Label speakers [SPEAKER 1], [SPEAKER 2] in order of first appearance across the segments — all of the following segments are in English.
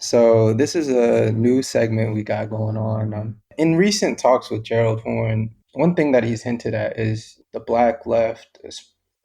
[SPEAKER 1] So this is a new segment we got going on. In recent talks with Gerald Horne, one thing that he's hinted at is the black left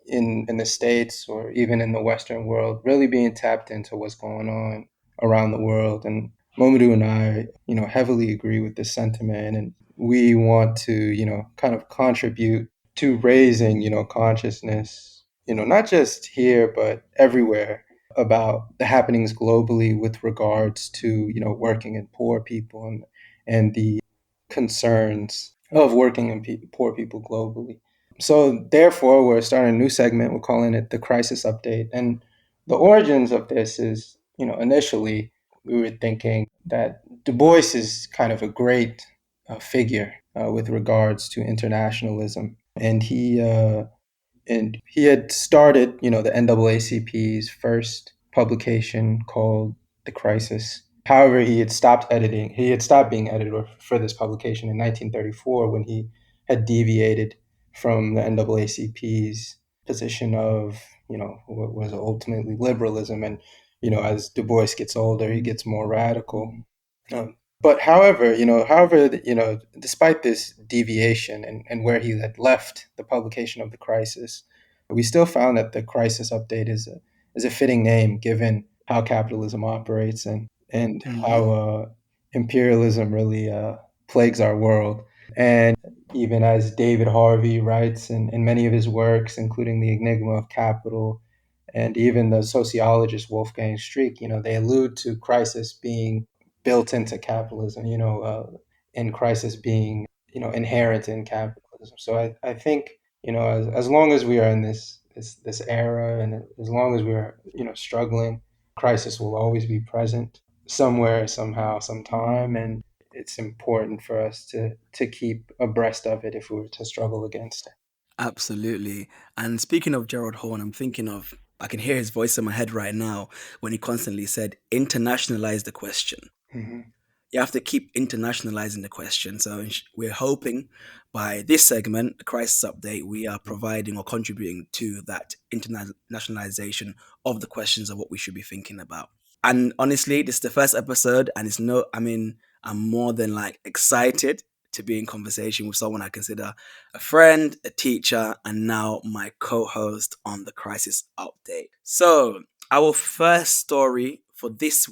[SPEAKER 1] in the States or even in the Western world really being tapped into what's going on around the world. And Momadou and I, heavily agree with this sentiment, and we want to, kind of contribute to raising, consciousness, not just here but everywhere about the happenings globally with regards to working and poor people and the concerns of working and poor people globally. So therefore, we're starting a new segment. We're calling it the Crisis Update, and the origins of this is initially we were thinking that Du Bois is kind of a great figure with regards to internationalism, and he had started, the NAACP's first publication called The Crisis. However, he had stopped editing. He had stopped being editor for this publication in 1934 when he had deviated from the NAACP's position of, what was ultimately liberalism. And, as Du Bois gets older, he gets more radical. But despite this deviation and where he had left the publication of the crisis, we still found that the crisis update is a fitting name given how capitalism operates and
[SPEAKER 2] Hmm.
[SPEAKER 1] how imperialism really plagues our world. And even as David Harvey writes in many of his works, including The Enigma of Capital, and even the sociologist Wolfgang Streeck, they allude to crisis being built into capitalism, and crisis being, inherent in capitalism. So I think, as long as we are in this era, and as long as we are, struggling, crisis will always be present somewhere, somehow, sometime, and it's important for us to keep abreast of it if we were to struggle against it.
[SPEAKER 2] Absolutely. And speaking of Gerald Horne, I can hear his voice in my head right now when he constantly said, internationalize the question.
[SPEAKER 1] Hmm.
[SPEAKER 2] You have to keep internationalizing the question. So we're hoping by this segment, the crisis update, we are providing or contributing to that internationalization of the questions of what we should be thinking about. And honestly, this is the first episode, and I'm more than like excited to be in conversation with someone I consider a friend, a teacher, and now my co-host on the crisis update. So, our first story for this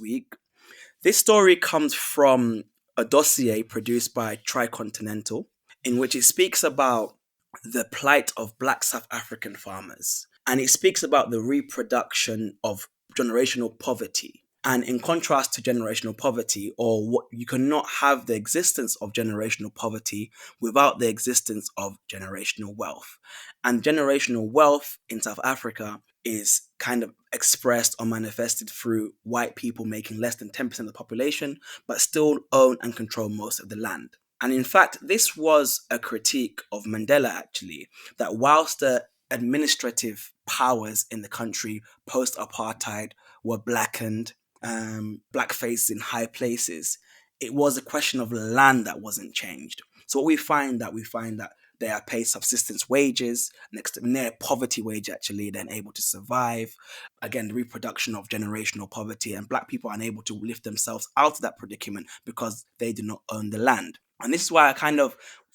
[SPEAKER 2] story comes from a dossier produced by Tricontinental, in which it speaks about the plight of Black South African farmers. And it speaks about the reproduction of generational poverty. And in contrast to generational poverty, or what you cannot have the existence of generational poverty without the existence of generational wealth. And generational wealth in South Africa is kind of expressed or manifested through white people making less than 10% of the population, but still own and control most of the land. And in fact, this was a critique of Mandela, actually, that whilst the administrative powers in the country post apartheid were blackened, blackface in high places, it was a question of land that wasn't changed. So what we find that they are paid subsistence wages, next to near poverty wage actually, then able to survive. Again, the reproduction of generational poverty, and black people are unable to lift themselves out of that predicament because they do not own the land. And this is why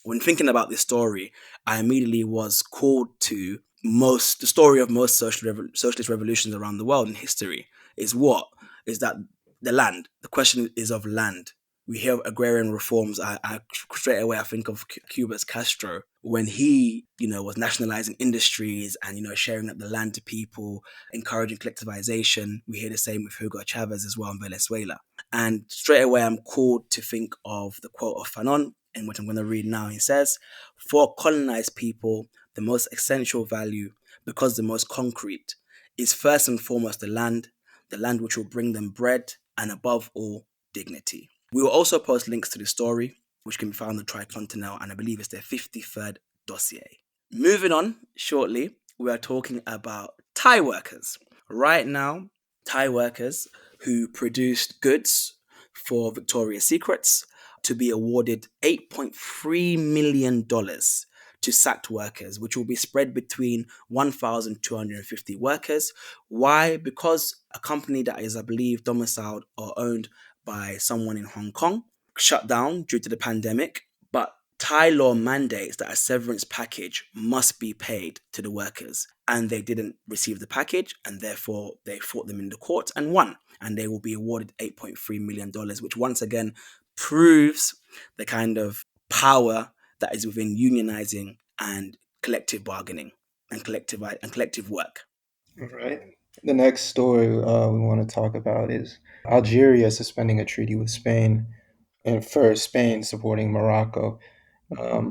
[SPEAKER 2] when thinking about this story, I immediately was called to the story of most socialist revolutions around the world in history is what? Is that the land. The question is of land. We hear of agrarian reforms. I straight away I think of Cuba's Castro when he, was nationalizing industries and sharing up the land to people, encouraging collectivization. We hear the same with Hugo Chavez as well in Venezuela. And straight away I'm called to think of the quote of Fanon, in which I'm going to read now. He says, "For colonized people, the most essential value, because the most concrete, is first and foremost the land which will bring them bread and above all, dignity." We will also post links to the story, which can be found on Tricontinental, and I believe it's their 53rd dossier. Moving on shortly, we are talking about Thai workers. Right now, Thai workers who produced goods for Victoria's Secrets to be awarded $8.3 million to sacked workers, which will be spread between 1,250 workers. Why? Because a company that is, I believe, domiciled or owned by someone in Hong Kong shut down due to the pandemic, but Thai law mandates that a severance package must be paid to the workers. And they didn't receive the package, and therefore they fought them in the court and won. And they will be awarded $8.3 million, which once again proves the kind of power that is within unionizing and collective bargaining and collective work.
[SPEAKER 1] All right. The next story we want to talk about is Algeria suspending a treaty with Spain, and first Spain supporting Morocco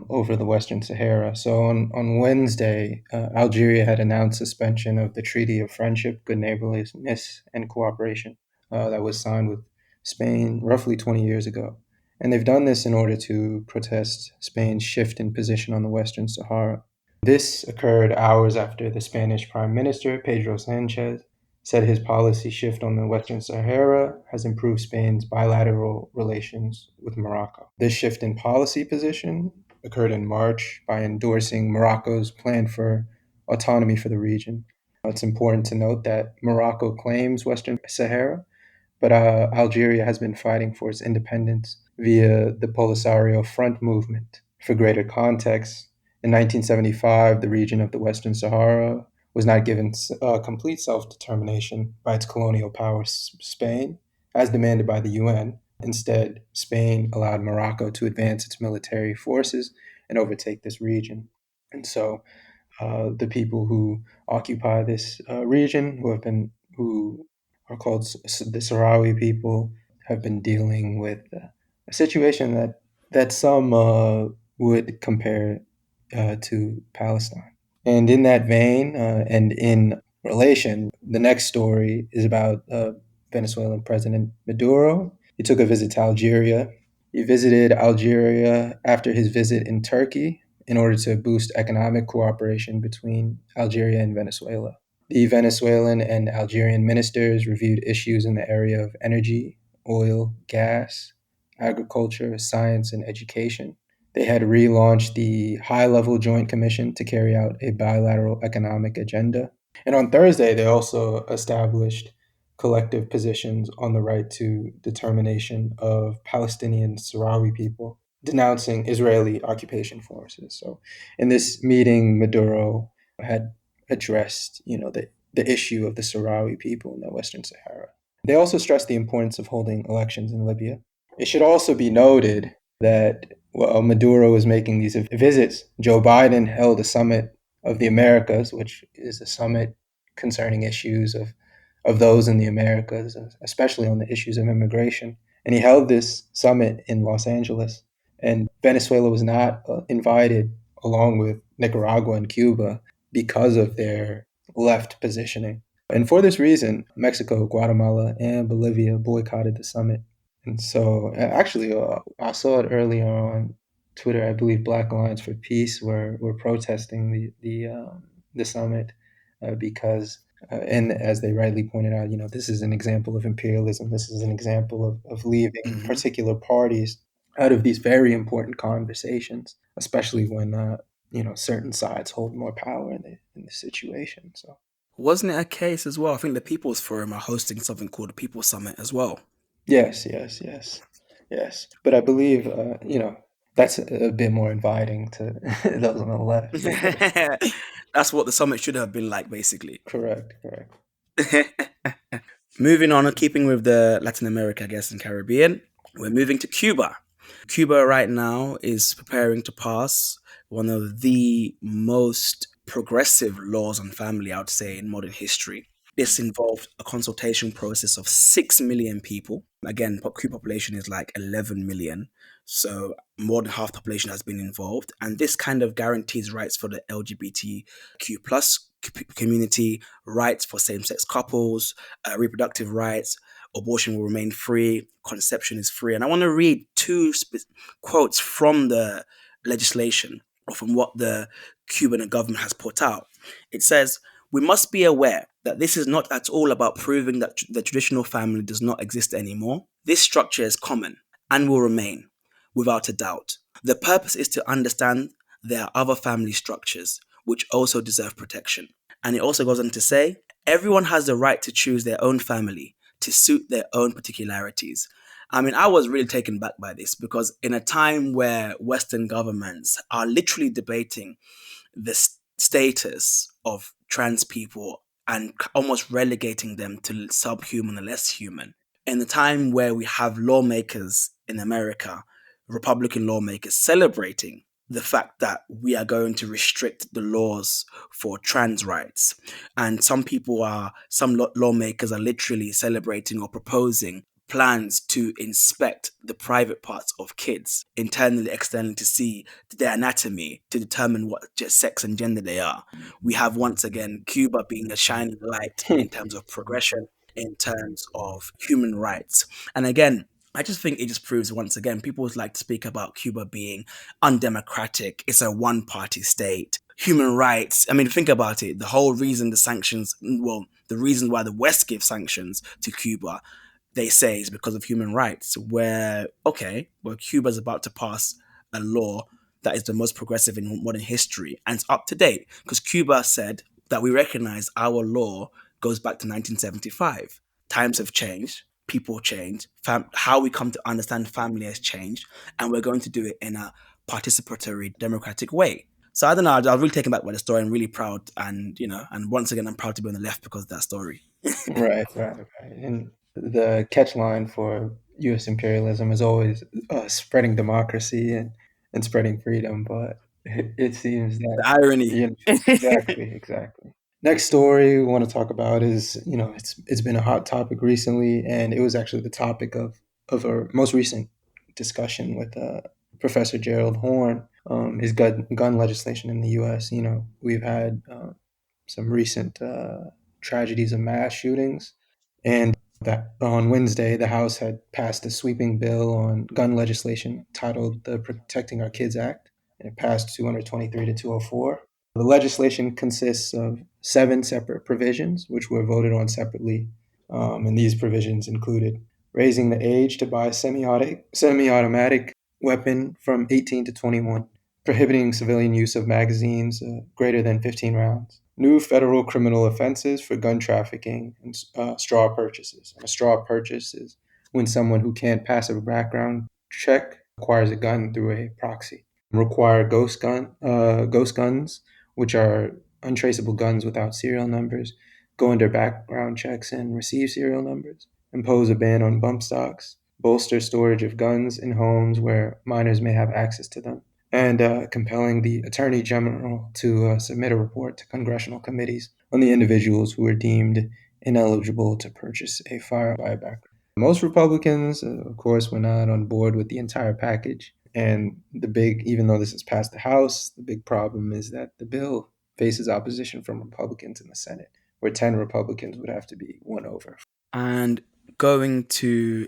[SPEAKER 1] over the Western Sahara. So on Wednesday, Algeria had announced suspension of the Treaty of Friendship, Good Neighborliness, and Cooperation that was signed with Spain roughly 20 years ago. And they've done this in order to protest Spain's shift in position on the Western Sahara. This occurred hours after the Spanish Prime Minister, Pedro Sanchez, said his policy shift on the Western Sahara has improved Spain's bilateral relations with Morocco. This shift in policy position occurred in March by endorsing Morocco's plan for autonomy for the region. It's important to note that Morocco claims Western Sahara, but Algeria has been fighting for its independence via the Polisario Front movement. For greater context, in 1975, the region of the Western Sahara was not given complete self determination by its colonial power, Spain, as demanded by the UN. Instead, Spain allowed Morocco to advance its military forces and overtake this region. And so the people who occupy this region, who are called the Sahrawi people, have been dealing with a situation that some would compare to Palestine. And in that vein, and in relation, the next story is about Venezuelan President Maduro. He took a visit to Algeria. He visited Algeria after his visit in Turkey in order to boost economic cooperation between Algeria and Venezuela. The Venezuelan and Algerian ministers reviewed issues in the area of energy, oil, gas, agriculture, science, and education. They had relaunched the high level joint commission to carry out a bilateral economic agenda. And on Thursday, they also established collective positions on the right to determination of Palestinian Sahrawi people, denouncing Israeli occupation forces. So in this meeting, Maduro had addressed, the issue of the Sahrawi people in the Western Sahara. They also stressed the importance of holding elections in Libya. It should also be noted that while Maduro was making these visits, Joe Biden held a summit of the Americas, which is a summit concerning issues of those in the Americas, especially on the issues of immigration. And he held this summit in Los Angeles. And Venezuela was not invited, along with Nicaragua and Cuba, because of their left positioning. And for this reason, Mexico, Guatemala, and Bolivia boycotted the summit. And so, actually, I saw it earlier on Twitter. I believe Black Alliance for Peace were protesting the summit because, and as they rightly pointed out, this is an example of imperialism. This is an example of leaving
[SPEAKER 2] Mhm.
[SPEAKER 1] particular parties out of these very important conversations, especially when certain sides hold more power in the situation. So.
[SPEAKER 2] Wasn't it a case as well? I think the People's Forum are hosting something called the People's Summit as well.
[SPEAKER 1] Yes, yes, yes, yes. But I believe, that's a bit more inviting to those on the left.
[SPEAKER 2] That's what the summit should have been like, basically.
[SPEAKER 1] Correct, correct.
[SPEAKER 2] Moving on, and keeping with the Latin America, I guess, and Caribbean, we're moving to Cuba. Cuba right now is preparing to pass one of the most progressive laws on family, I would say, in modern history. This involved a consultation process of 6 million people. Again, Cuba population is like 11 million. So more than half the population has been involved. And this kind of guarantees rights for the LGBTQ plus community, rights for same-sex couples, reproductive rights, abortion will remain free, conception is free. And I want to read two quotes from the legislation or from what the Cuban government has put out. It says, "We must be aware that this is not at all about proving that the traditional family does not exist anymore. This structure is common and will remain, without a doubt. The purpose is to understand there are other family structures which also deserve protection. And it also goes on to say, everyone has the right to choose their own family to suit their own particularities. I mean, I was really taken back by this because in a time where Western governments are literally debating the status of trans people and almost relegating them to subhuman or less human. In the time where we have lawmakers in America, Republican lawmakers celebrating the fact that we are going to restrict the laws for trans rights. And some lawmakers are literally celebrating or proposing plans to inspect the private parts of kids internally, externally, to see their anatomy, to determine what sex and gender they are. We have once again Cuba being a shining light in terms of progression, in terms of human rights. And again, I just think it just proves once again, people would like to speak about Cuba being undemocratic. It's a one party state. Human rights. I mean, think about it. The whole reason the sanctions, well, the reason why the West gives sanctions to Cuba, they say, is because of human rights. Where, okay, well, Cuba's about to pass a law that is the most progressive in modern history and it's up to date because Cuba said that we recognize our law goes back to 1975. Times have changed, people change, how we come to understand family has changed, and we're going to do it in a participatory, democratic way. So I don't know. I was really taken back by the story and really proud, and and once again, I'm proud to be on the left because of that story.
[SPEAKER 1] Right, right, right. And the catch line for U.S. imperialism is always spreading democracy and spreading freedom, but it seems that,
[SPEAKER 2] The irony.
[SPEAKER 1] you know, exactly, exactly. Next story we want to talk about is, it's been a hot topic recently, and it was actually the topic of our most recent discussion with Professor Gerald Horn. Is gun legislation in the U.S. We've had some recent tragedies of mass shootings, and that on Wednesday, the House had passed a sweeping bill on gun legislation titled the Protecting Our Kids Act, and it passed 223 to 204. The legislation consists of seven separate provisions, which were voted on separately. And these provisions included raising the age to buy semi-automatic weapon from 18 to 21, prohibiting civilian use of magazines greater than 15 rounds, new federal criminal offenses for gun trafficking and straw purchases. And a straw purchase is when someone who can't pass a background check acquires a gun through a proxy. Require ghost guns, which are untraceable guns without serial numbers, go under background checks and receive serial numbers. Impose a ban on bump stocks. Bolster storage of guns in homes where minors may have access to them, and compelling the Attorney General to submit a report to congressional committees on the individuals who are deemed ineligible to purchase a firearm by a background. Most Republicans, of course, were not on board with the entire package. And even though this has passed the House, the big problem is that the bill faces opposition from Republicans in the Senate, where 10 Republicans would have to be won over.
[SPEAKER 2] And going to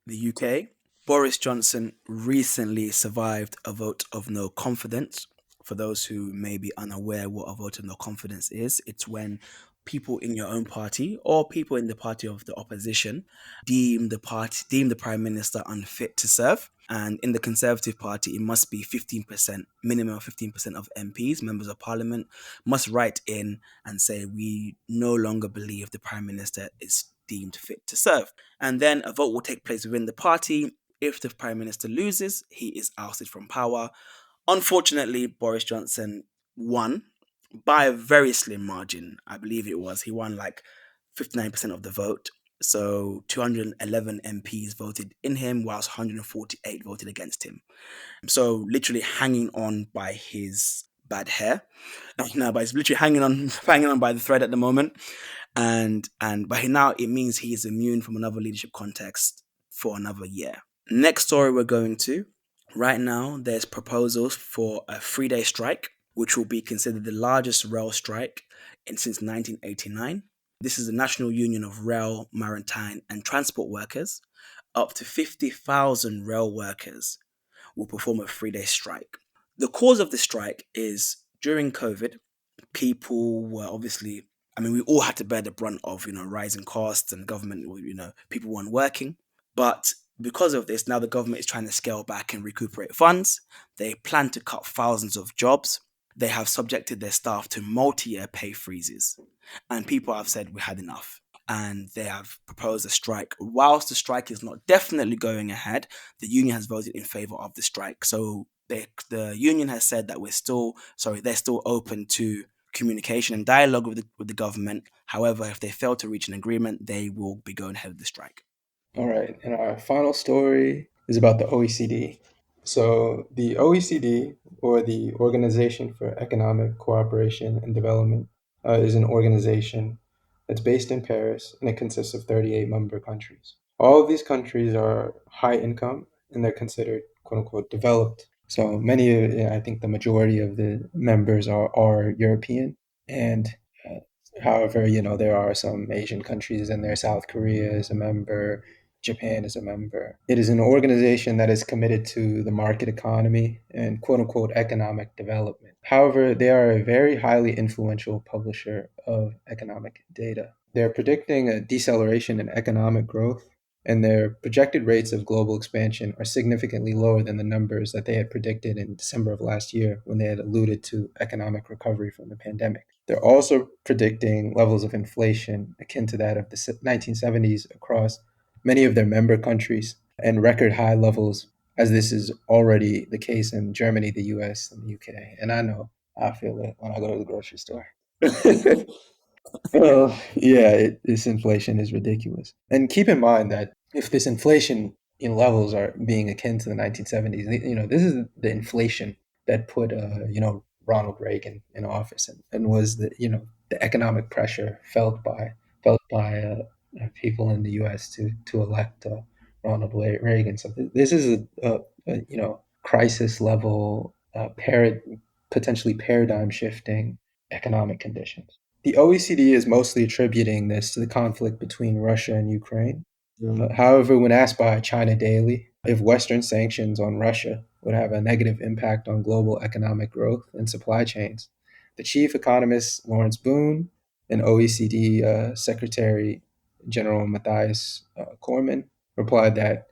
[SPEAKER 2] the UK, Boris Johnson recently survived a vote of no confidence. For those who may be unaware what a vote of no confidence is, it's when people in your own party or people in the party of the opposition deem the prime minister unfit to serve. And in the Conservative Party, it must be 15%, minimum of 15% of MPs, members of parliament, must write in and say, we no longer believe the prime minister is deemed fit to serve. And then a vote will take place within the party. If the prime minister loses, he is ousted from power. Unfortunately, Boris Johnson won by a very slim margin. I believe it was. He won like 59% of the vote. So 211 MPs voted in him, whilst 148 voted against him. So literally hanging on by his bad hair. No, but he's literally hanging on by the thread at the moment. And by now it means he is immune from another leadership context for another year. Next story we're going to. Right now, there's proposals for a 3-day strike, which will be considered the largest rail strike since 1989. This is the National Union of Rail, Maritime and Transport Workers. Up to 50,000 rail workers will perform a 3-day strike. The cause of the strike is during COVID, people were obviously, I mean, we all had to bear the brunt of, rising costs and government, people weren't working. But Because of this, now the government is trying to scale back and recuperate funds. They plan to cut thousands of jobs. They have subjected their staff to multi-year pay freezes. And people have said we had enough. And they have proposed a strike. Whilst the strike is not definitely going ahead, the union has voted in favor of the strike. So the union has said that they're still open to communication and dialogue with the government. However, if they fail to reach an agreement, they will be going ahead with the strike.
[SPEAKER 1] All right, and our final story is about the OECD. So, the OECD, or the Organization for Economic Cooperation and Development, is an organization that's based in Paris and it consists of 38 member countries. All of these countries are high income and they're considered quote unquote developed. So, I think the majority of the members are European. And uh, however, there are some Asian countries in there. South Korea is a member, Japan is a member. It is an organization that is committed to the market economy and quote unquote economic development. However, they are a very highly influential publisher of economic data. They're predicting a deceleration in economic growth, and their projected rates of global expansion are significantly lower than the numbers that they had predicted in December of last year when they had alluded to economic recovery from the pandemic. They're also predicting levels of inflation akin to that of the 1970s across many of their member countries and record high levels, as this is already the case in Germany, the US, and the UK. And I know I feel it when I go to the grocery store. Well, yeah, this inflation is ridiculous. And keep in mind that if this inflation in levels are being akin to the 1970s, this is the inflation that put, Ronald Reagan in office, and was the economic pressure felt by people in the U.S. to elect Ronald Reagan. So this is a crisis level, potentially paradigm shifting economic conditions. The OECD is mostly attributing this to the conflict between Russia and Ukraine. However, when asked by China Daily if Western sanctions on Russia would have a negative impact on global economic growth and supply chains, the chief economist Lawrence Boone and OECD Secretary General Matthias Cormann replied that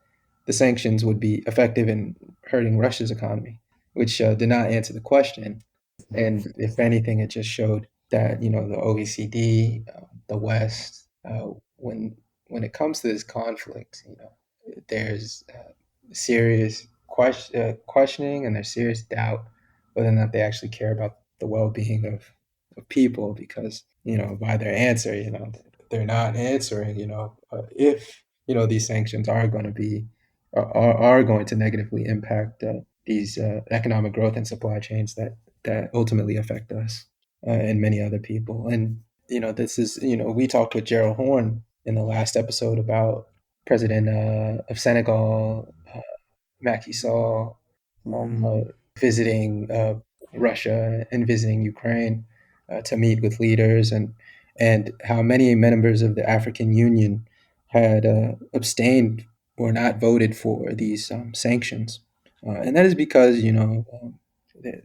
[SPEAKER 1] the sanctions would be effective in hurting Russia's economy, which did not answer the question. And if anything, it just showed that the OECD, the West, when it comes to this conflict, there's serious questioning and there's serious doubt whether or not they actually care about the well-being of people, because by their answer, they're not answering if these sanctions are going to be are going to negatively impact these economic growth and supply chains that ultimately affect us and many other people. And this is we talked with Gerald Horn in the last episode about President of Senegal, Macky Sall, visiting Russia and visiting Ukraine to meet with leaders, and how many members of the African Union had abstained or not voted for these sanctions, and that is because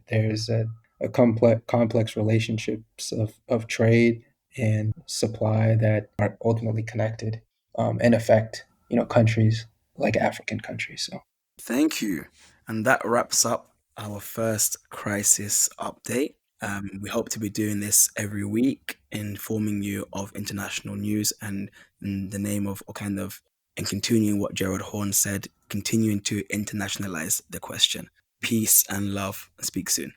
[SPEAKER 1] there's a complex relationships of trade and supply that are ultimately connected and affect countries like African countries. So
[SPEAKER 2] Thank you. And that wraps up our first crisis update. We hope to be doing this every week, informing you of international news and in the name of, or kind of, and continuing what Gerald Horn said, continuing to internationalize the question. Peace and love. Speak soon.